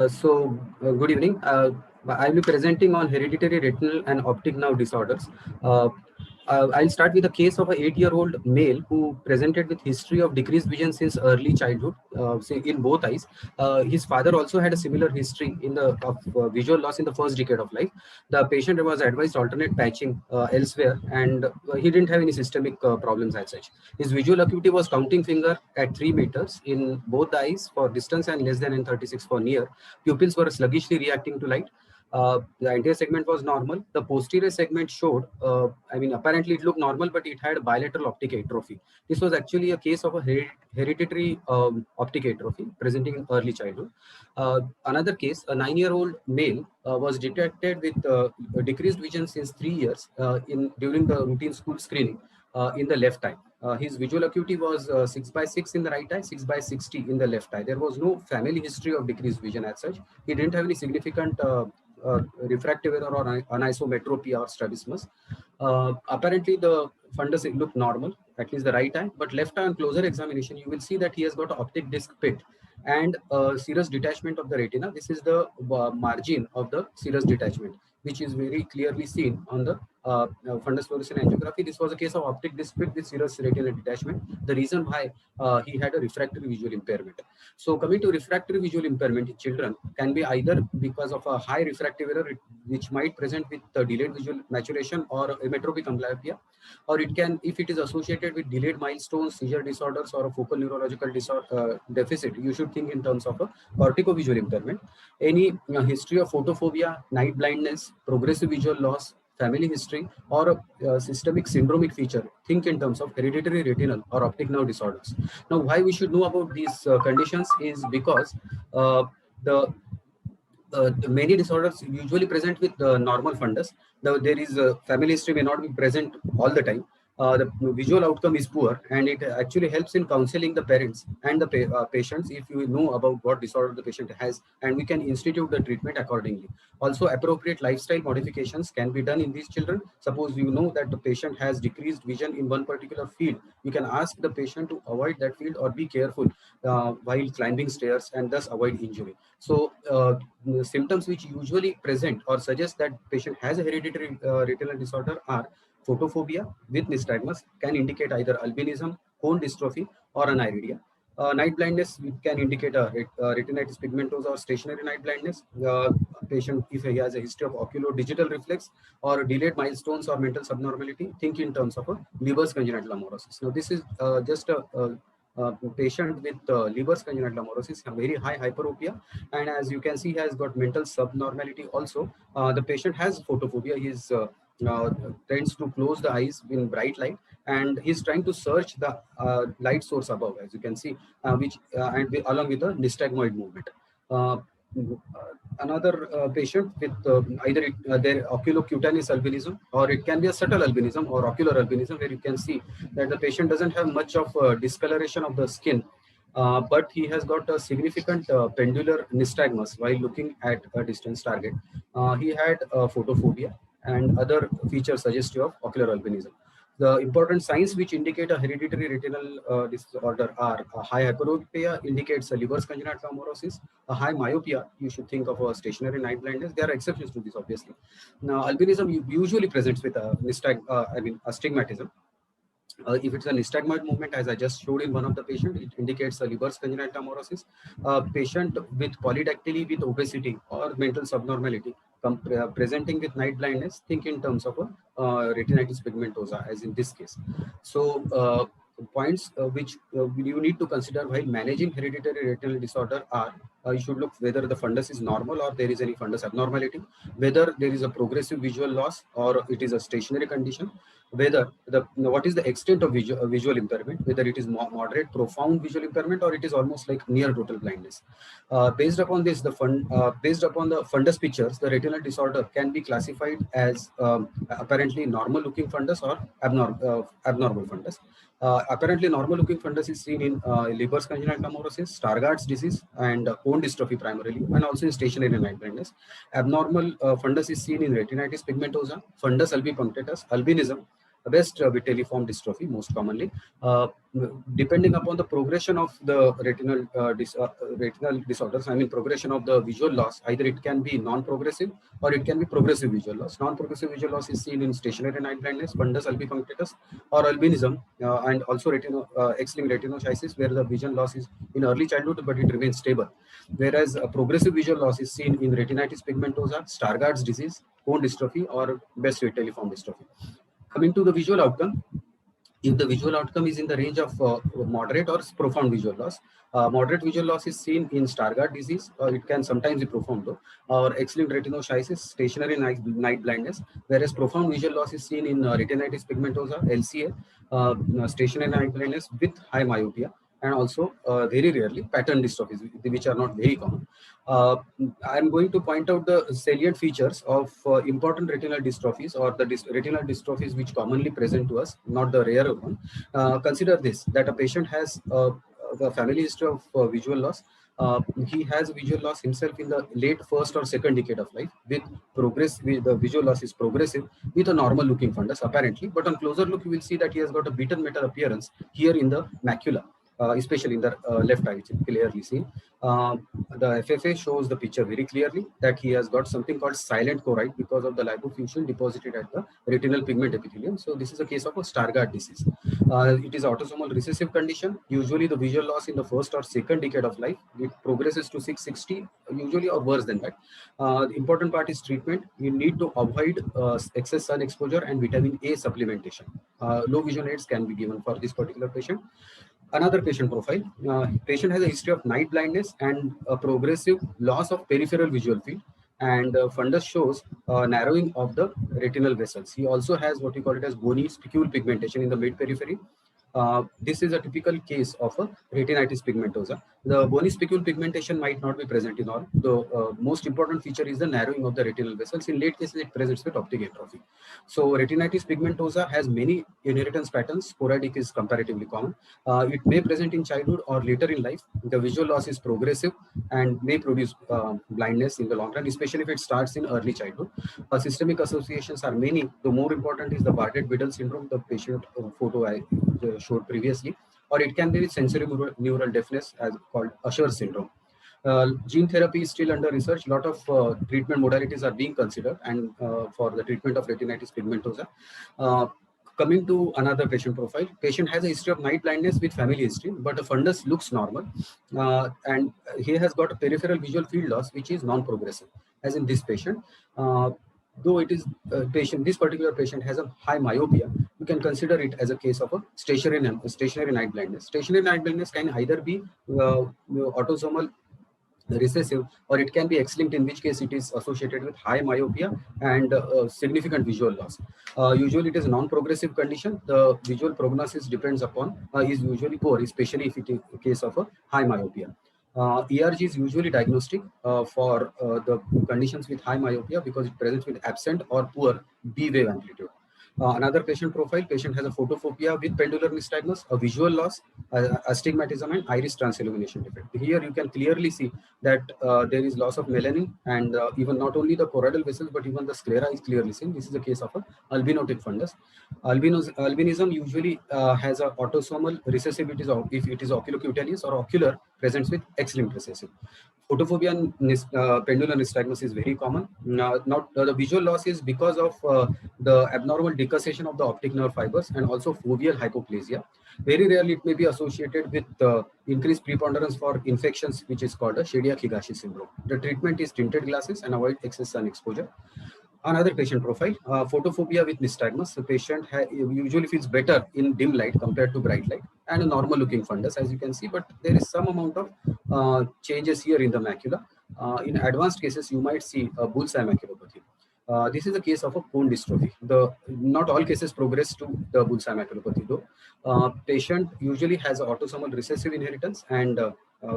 Good evening. I will be presenting on hereditary retinal and optic nerve disorders. Uh, I'll start with a case of an 8-year-old male who presented with history of decreased vision since early childhood, say in both eyes. His father also had a similar history of visual loss in the first decade of life. The patient was advised alternate patching elsewhere, and he didn't have any systemic problems as such. His visual acuity was counting finger at 3 meters in both the eyes for distance and less than N36 for near. Pupils were sluggishly reacting to light. The anterior segment was normal. The posterior segment showed, apparently it looked normal, but it had bilateral optic atrophy. This was actually a case of a hereditary optic atrophy presenting in early childhood. Another case, a 9-year-old male was detected with decreased vision since 3 years during the routine school screening in the left eye. His visual acuity was 6/6 in the right eye, 6/60 in the left eye. There was no family history of decreased vision as such. He didn't have any significant refractive error or anisometropia or strabismus. Apparently, the fundus looked normal, at least the right eye, but left eye on closer examination, you will see that he has got an optic disc pit and serous detachment of the retina. This is the margin of the serous detachment, which is very clearly seen on the fundus fluorescein angiography. This was a case of optic disc pit with serous retinal detachment. The reason why he had a refractory visual impairment. So coming to refractory visual impairment in children can be either because of a high refractive error, which might present with delayed visual maturation or ametropic amblyopia, or it can, if it is associated with delayed milestones, seizure disorders, or a focal neurological deficit, you should think in terms of a corticovisual impairment. Any history of photophobia, night blindness, progressive visual loss, family history, or a systemic syndromic feature, think in terms of hereditary retinal or optic nerve disorders. Now, why we should know about these conditions is because the many disorders usually present with normal fundus. There is a family history may not be present all the time. The visual outcome is poor, and it actually helps in counseling the parents and the patients if you know about what disorder the patient has, and we can institute the treatment accordingly. Also, appropriate lifestyle modifications can be done in these children. Suppose you know that the patient has decreased vision in one particular field, you can ask the patient to avoid that field or be careful while climbing stairs and thus avoid injury. So the symptoms which usually present or suggest that patient has a hereditary retinal disorder are photophobia with nystagmus, can indicate either albinism, cone dystrophy, or aniridia. Night blindness can indicate a retinitis pigmentosa or stationary night blindness. Patient, if he has a history of oculodigital reflex or delayed milestones or mental subnormality, think in terms of a Leber's congenital amaurosis. Now, this is just a patient with Leber's congenital amaurosis, a very high hyperopia, and as you can see, he has got mental subnormality also. The patient has photophobia. He tends to close the eyes in bright light, and he's trying to search the light source above, as you can see, along with the nystagmoid movement. Another patient with their oculocutaneous albinism, or it can be a subtle albinism or ocular albinism, where you can see that the patient doesn't have much of discoloration of the skin, but he has got a significant pendular nystagmus while looking at a distance target. He had photophobia and other features suggestive of ocular albinism. The important signs which indicate a hereditary retinal disorder are a high hyperopia indicates a Leber's congenital amaurosis, a high myopia, you should think of a stationary night blindness. There are exceptions to this, obviously. Now, albinism usually presents with astigmatism. If it's a nystagmoid movement, as I just showed in one of the patients, it indicates a Leber's congenital amaurosis. Patient with polydactyly with obesity or mental subnormality presenting with night blindness, think in terms of a retinitis pigmentosa, as in this case. So, points which you need to consider while managing hereditary retinal disorder are you should look whether the fundus is normal or there is any fundus abnormality, whether there is a progressive visual loss or it is a stationary condition, whether what is the extent of visual impairment, whether it is moderate, profound visual impairment, or it is almost like near total blindness. Based upon this, based upon the fundus pictures, the retinal disorder can be classified as apparently normal looking fundus or abnormal fundus. Apparently normal looking fundus is seen in Leber's congenital amaurosis, Stargardt's disease, and cone dystrophy primarily, and also in stationary night blindness. Abnormal fundus is seen in retinitis pigmentosa, fundus albipunctatus, albinism, best vitelliform dystrophy most commonly. Depending upon the progression of the retinal disorders, I mean progression of the visual loss, either it can be non-progressive or it can be progressive visual loss. Non-progressive visual loss is seen in stationary night blindness, fundus albicontatus, or albinism, and also X-linked retinoschisis, where the vision loss is in early childhood, but it remains stable. Whereas progressive visual loss is seen in retinitis pigmentosa, Stargardt's disease, cone dystrophy, or best vitelliform dystrophy. Coming to the visual outcome, if the visual outcome is in the range of moderate or profound visual loss, moderate visual loss is seen in Stargardt disease, or it can sometimes be profound though, or X-linked retinoschisis, stationary night blindness, whereas profound visual loss is seen in retinitis pigmentosa, LCA, stationary night blindness with high myopia, and also very rarely pattern dystrophies, which are not very common. I'm going to point out the salient features of important retinal dystrophies, or the retinal dystrophies which commonly present to us, not the rarer one. Consider this, that a patient has the family history of visual loss. He has visual loss himself in the late first or second decade of life, with the visual loss is progressive with a normal looking fundus apparently, but on closer look you will see that he has got a beaten metal appearance here in the macula. Especially in the left eye, which is clearly seen. The FFA shows the picture very clearly that he has got something called silent choroid because of the lipofuscin deposited at the retinal pigment epithelium. So this is a case of a Stargardt disease. It is autosomal recessive condition. Usually the visual loss in the first or second decade of life, it progresses to 660, usually, or worse than that. The important part is treatment. You need to avoid excess sun exposure and vitamin A supplementation. Low vision aids can be given for this particular patient. Another patient profile. Patient has a history of night blindness and a progressive loss of peripheral visual field, and fundus shows narrowing of the retinal vessels. He also has what we call it as bony spicule pigmentation in the mid periphery. This is a typical case of a retinitis pigmentosa. The bony spicule pigmentation might not be present in all. The most important feature is the narrowing of the retinal vessels. In late cases, it presents with optic atrophy. So retinitis pigmentosa has many inheritance patterns. Sporadic is comparatively common. It may present in childhood or later in life. The visual loss is progressive and may produce blindness in the long run, especially if it starts in early childhood. Systemic associations are many. The more important is the Bardet-Biedl syndrome, the patient photo I showed previously, or it can be with sensory neural deafness, as called Usher syndrome. Gene therapy is still under research. A lot of treatment modalities are being considered, and for the treatment of retinitis pigmentosa. Coming to another patient profile, patient has a history of night blindness with family history, but the fundus looks normal, and he has got a peripheral visual field loss, which is non-progressive, as in this patient. Though it is this particular patient has a high myopia, you can consider it as a case of a stationary night blindness. Stationary night blindness can either be autosomal recessive, or it can be X-linked, in which case it is associated with high myopia and significant visual loss. Usually it is a non-progressive condition. The visual prognosis depends upon is usually poor, especially if it is a case of a high myopia. ERG is usually diagnostic for the conditions with high myopia because it presents with absent or poor B wave amplitude. Another patient profile, patient has a photophobia with pendular nystagmus, a visual loss, astigmatism, and iris transillumination defect. Here you can clearly see that there is loss of melanin, and even not only the choroidal vessels, but even the sclera is clearly seen. This is a case of a albinotic fundus. Albinism usually has a autosomal recessive, if it is oculocutaneous, or ocular presents with X-linked recessive. Photophobia and pendular nystagmus is very common. The visual loss is because of the abnormal decussation of the optic nerve fibers and also foveal hypoplasia. Very rarely it may be associated with increased preponderance for infections, which is called a Shediac-Higashi syndrome. The treatment is tinted glasses and avoid excess sun exposure. Another patient profile, photophobia with nystagmus. The patient usually feels better in dim light compared to bright light, and a normal looking fundus, as you can see, but there is some amount of changes here in the macula. In advanced cases, you might see a bullseye maculopathy. This is a case of a cone dystrophy. Not all cases progress to the bullseye maculopathy though. Patient usually has an autosomal recessive inheritance and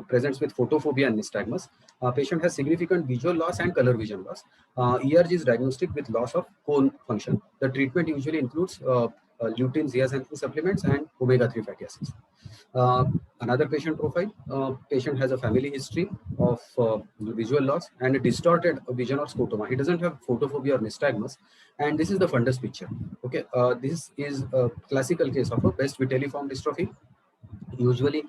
presents with photophobia and nystagmus. Patient has significant visual loss and color vision loss. ERG is diagnostic with loss of cone function. The treatment usually includes lutein, zeaxanthin supplements, and omega-3 fatty acids. Another patient profile, patient has a family history of visual loss and a distorted vision or scotoma. He doesn't have photophobia or nystagmus, and this is the fundus picture. Okay, this is a classical case of a Best vitelliform dystrophy. Usually,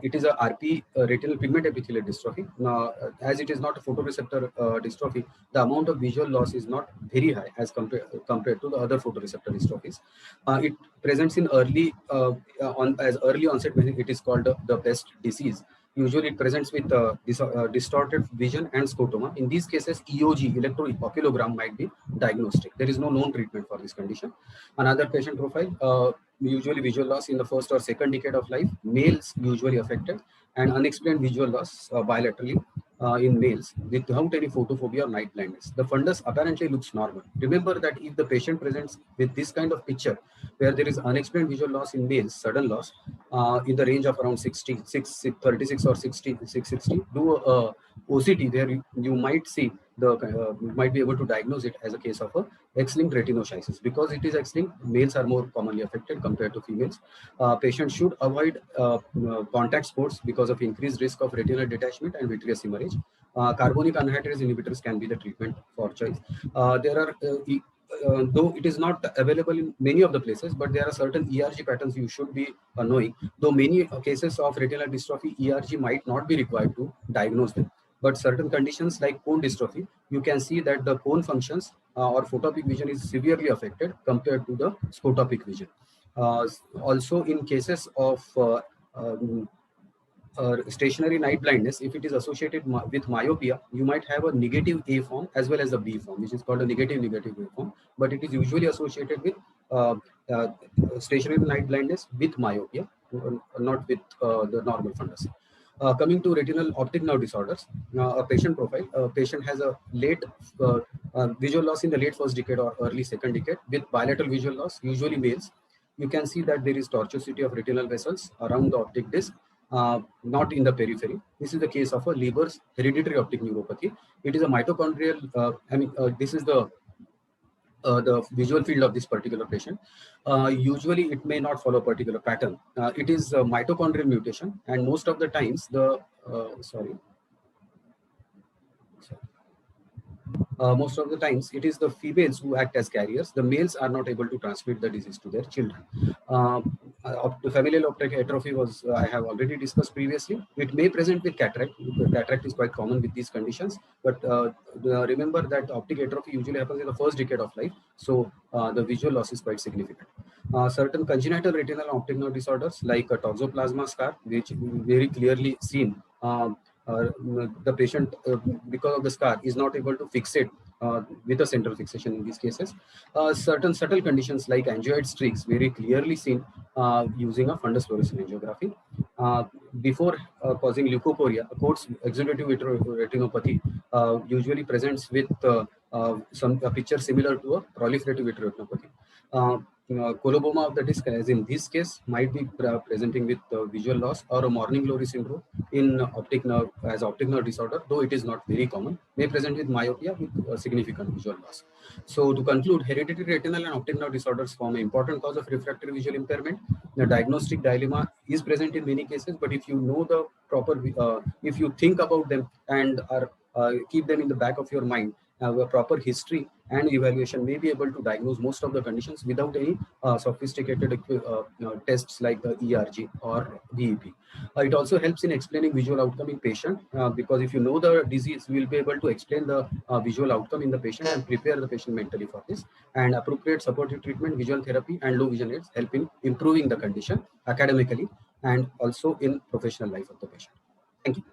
it is a RP, retinal pigment epithelial dystrophy. Now, as it is not a photoreceptor dystrophy, the amount of visual loss is not very high as compared to the other photoreceptor dystrophies. It presents in early as early onset when it is called the Best disease. Usually, it presents with distorted vision and scotoma. In these cases, EOG, electrooculogram, might be diagnostic. There is no known treatment for this condition. Another patient profile. Usually visual loss in the first or second decade of life, males usually affected, and unexplained visual loss bilaterally in males without any photophobia or night blindness. The fundus apparently looks normal. Remember that if the patient presents with this kind of picture, where there is unexplained visual loss in males, sudden loss, in the range of around 36 or 660, do a OCT, where you might see you might be able to diagnose it as a case of a X-linked retinoschisis. Because it is X-linked, males are more commonly affected compared to females. Patients should avoid contact sports because of increased risk of retinal detachment and vitreous hemorrhage. Carbonic anhydrase inhibitors can be the treatment for choice. There are though it is not available in many of the places, but there are certain ERG patterns you should be knowing. Though many cases of retinal dystrophy, ERG might not be required to diagnose them. But certain conditions like cone dystrophy, you can see that the cone functions or photopic vision is severely affected compared to the scotopic vision. Also, in cases of stationary night blindness, if it is associated with myopia, you might have a negative A form as well as a B form, which is called a negative A form, but it is usually associated with stationary night blindness with myopia, not with the normal fundus. Coming to retinal optic nerve disorders, a patient profile. A patient has a late visual loss in the late first decade or early second decade with bilateral visual loss, usually males. You can see that there is tortuosity of retinal vessels around the optic disc, not in the periphery. This is the case of a Leber's hereditary optic neuropathy. It is a mitochondrial, this is the visual field of this particular patient. Usually it may not follow a particular pattern. It is a mitochondrial mutation, and most of the times most of the times it is the females who act as carriers. The males are not able to transmit the disease to their children. The familial optic atrophy was I have already discussed previously. It may present with cataract. Cataract is quite common with these conditions, but remember that optic atrophy usually happens in the first decade of life, so the visual loss is quite significant. Certain congenital retinal optic nerve disorders like a toxoplasma scar, which very clearly seen. The patient, because of the scar, is not able to fix it with a central fixation in these cases. Certain subtle conditions like angioid streaks, very clearly seen using a fundus fluorescein angiography. Before causing leukoporia, Coats exudative retinopathy usually presents with a picture similar to a proliferative vitreoretinopathy. Coloboma of the disc, as in this case, might be presenting with visual loss or a morning glory syndrome in optic nerve as optic nerve disorder, though it is not very common, may present with myopia with significant visual loss. So to conclude, hereditary retinal and optic nerve disorders form an important cause of refractory visual impairment. The diagnostic dilemma is present in many cases, but if you know the proper, if you think about them and are keep them in the back of your mind, have a proper history and evaluation, may be able to diagnose most of the conditions without any sophisticated tests like the ERG or VEP. It also helps in explaining visual outcome in patient, because if you know the disease, you will be able to explain the visual outcome in the patient and prepare the patient mentally for this. And appropriate supportive treatment, visual therapy and low vision aids help in improving the condition academically and also in professional life of the patient. Thank you.